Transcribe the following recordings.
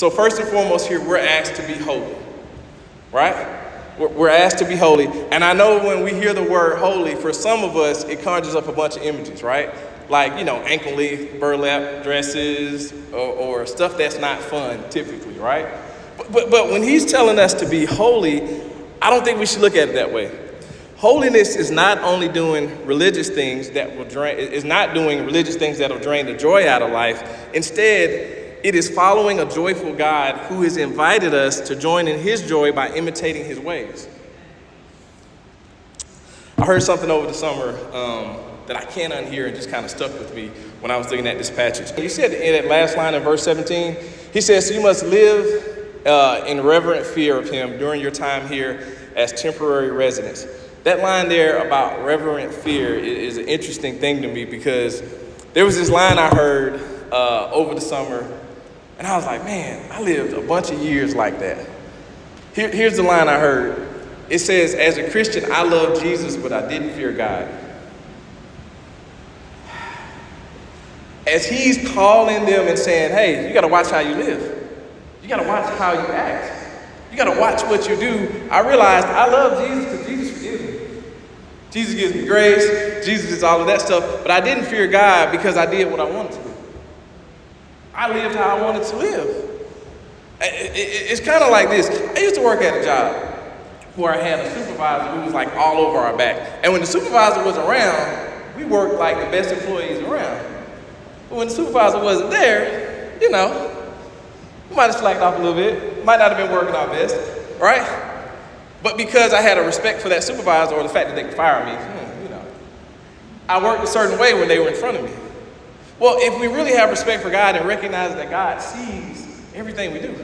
So first and foremost here, we're asked to be holy, right? We're asked to be holy. And I know when we hear the word holy, for some of us, it conjures up a bunch of images, right? Like, ankle length burlap dresses or stuff that's not fun typically, right? But when he's telling us to be holy, I don't think we should look at it that way. Holiness is not only doing religious things that will drain, is not doing religious things that will drain the joy out of life. Instead, it is following a joyful God who has invited us to join in his joy by imitating his ways. I heard something over the summer that I can't unhear and just kind of stuck with me when I was looking at this passage. He said in that last line in verse 17, he says, "So you must live in reverent fear of him during your time here as temporary residents." That line there about reverent fear is an interesting thing to me because there was this line I heard over the summer, and I was like, man, I lived a bunch of years like that. Here's the line I heard. It says, "As a Christian, I love Jesus, but I didn't fear God." As he's calling them and saying, hey, you got to watch how you live. You got to watch how you act. You got to watch what you do. I realized I love Jesus because Jesus forgives me. Jesus gives me grace. Jesus does all of that stuff. But I didn't fear God because I did what I wanted to do. I lived how I wanted to live. It's kind of like this. I used to work at a job where I had a supervisor who was like all over our back. And when the supervisor was around, we worked like the best employees around. But when the supervisor wasn't there, we might have slacked off a little bit. Might not have been working our best, right? But because I had a respect for that supervisor or the fact that they could fire me, I worked a certain way when they were in front of me. Well, if we really have respect for God and recognize that God sees everything we do,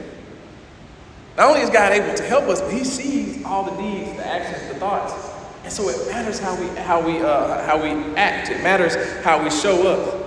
not only is God able to help us, but he sees all the deeds, the actions, the thoughts. And so it matters how we act. It matters how we show up.